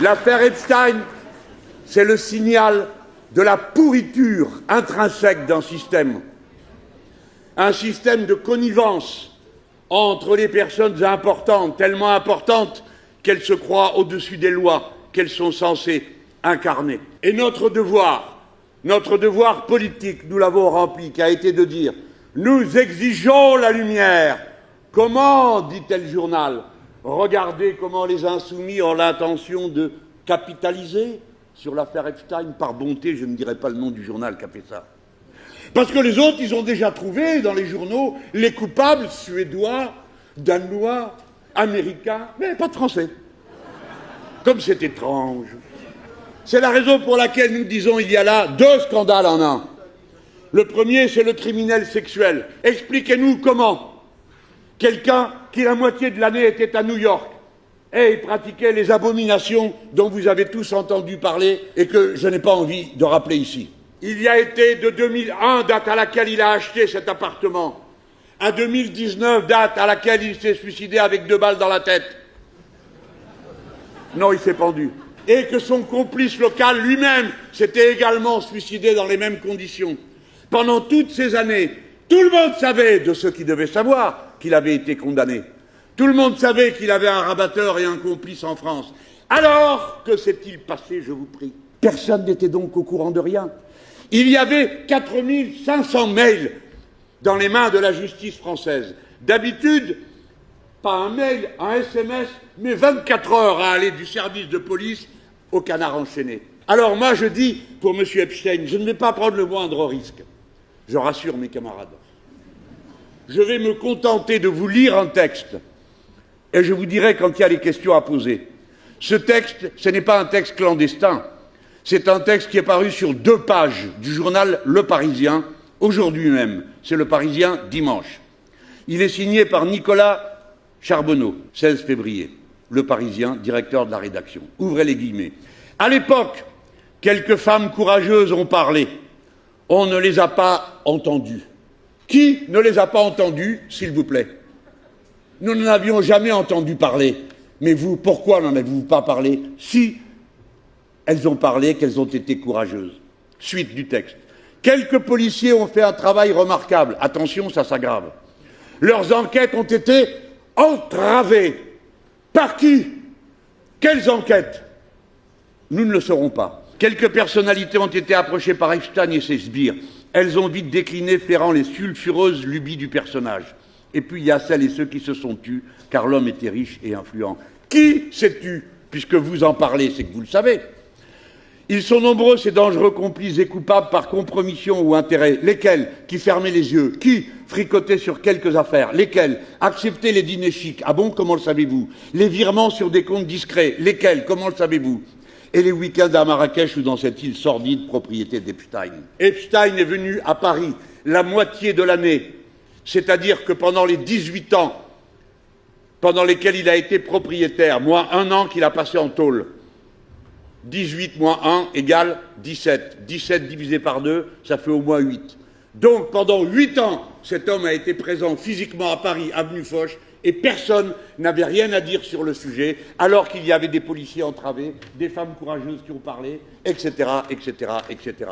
L'affaire Epstein, c'est le signal de la pourriture intrinsèque d'un système. Un système de connivence entre les personnes importantes, tellement importantes qu'elles se croient au-dessus des lois qu'elles sont censées incarner. Et notre devoir politique, nous l'avons rempli, qui a été de dire « Nous exigeons la lumière ». Comment, dit tel journal, regardez comment les insoumis ont l'intention de capitaliser sur l'affaire Epstein. Par bonté, je ne dirai pas le nom du journal qui a fait ça. Parce que les autres, ils ont déjà trouvé dans les journaux les coupables suédois, danois, américains, mais pas de français. Comme c'est étrange. C'est la raison pour laquelle nous disons il y a là deux scandales en un. Le premier, c'est le criminel sexuel. Expliquez-nous comment quelqu'un qui la moitié de l'année était à New York et pratiquait les abominations dont vous avez tous entendu parler et que je n'ai pas envie de rappeler ici. Il y a été de 2001, date à laquelle il a acheté cet appartement, à 2019, date à laquelle il s'est suicidé avec 2 balles dans la tête. Non, il s'est pendu. Et que son complice local lui-même s'était également suicidé dans les mêmes conditions. Pendant toutes ces années, tout le monde savait, de ceux qui devaient savoir, qu'il avait été condamné. Tout le monde savait qu'il avait un rabatteur et un complice en France. Alors, que s'est-il passé, je vous prie? Personne n'était donc au courant de rien. Il y avait 4500 mails dans les mains de la justice française. D'habitude, pas un mail, un SMS, mais 24 heures à aller du service de police au canard enchaîné. Alors moi, je dis, pour M. Epstein, je ne vais pas prendre le moindre risque. Je rassure mes camarades. Je vais me contenter de vous lire un texte et je vous dirai quand il y a des questions à poser. Ce texte, ce n'est pas un texte clandestin, c'est un texte qui est paru sur 2 pages du journal Le Parisien, aujourd'hui même. C'est Le Parisien dimanche. Il est signé par Nicolas Charbonneau, 16 février. Le Parisien, directeur de la rédaction. Ouvrez les guillemets. À l'époque, quelques femmes courageuses ont parlé. On ne les a pas entendues. Qui ne les a pas entendues, s'il vous plaît? Nous n'en avions jamais entendu parler. Mais vous, pourquoi n'en avez-vous pas parlé? Si elles ont parlé, qu'elles ont été courageuses. Suite du texte. Quelques policiers ont fait un travail remarquable. Attention, ça s'aggrave. Leurs enquêtes ont été entravées. Par qui? Quelles enquêtes? Nous ne le saurons pas. Quelques personnalités ont été approchées par Epstein et ses sbires. Elles ont vite décliné, flairant les sulfureuses lubies du personnage. Et puis il y a celles et ceux qui se sont tus, car l'homme était riche et influent. Qui s'est tu? Puisque vous en parlez, c'est que vous le savez. Ils sont nombreux, ces dangereux complices et coupables par compromission ou intérêt. Lesquels? Qui fermaient les yeux? Qui fricotaient sur quelques affaires? Lesquels? Acceptaient les dîners chics? Ah bon, comment le savez-vous? Les virements sur des comptes discrets? Lesquels? Comment le savez-vous? Et les week-ends à Marrakech ou dans cette île sordide propriété d'Epstein. Epstein est venu à Paris la moitié de l'année, c'est-à-dire que pendant les 18 ans pendant lesquels il a été propriétaire, moins 1 an qu'il a passé en tôle, 18 moins 1 égale 17. 17 divisé par 2, ça fait au moins 8. Donc pendant 8 ans, cet homme a été présent physiquement à Paris, avenue Foch, et personne n'avait rien à dire sur le sujet, alors qu'il y avait des policiers entravés, des femmes courageuses qui ont parlé, etc., etc., etc.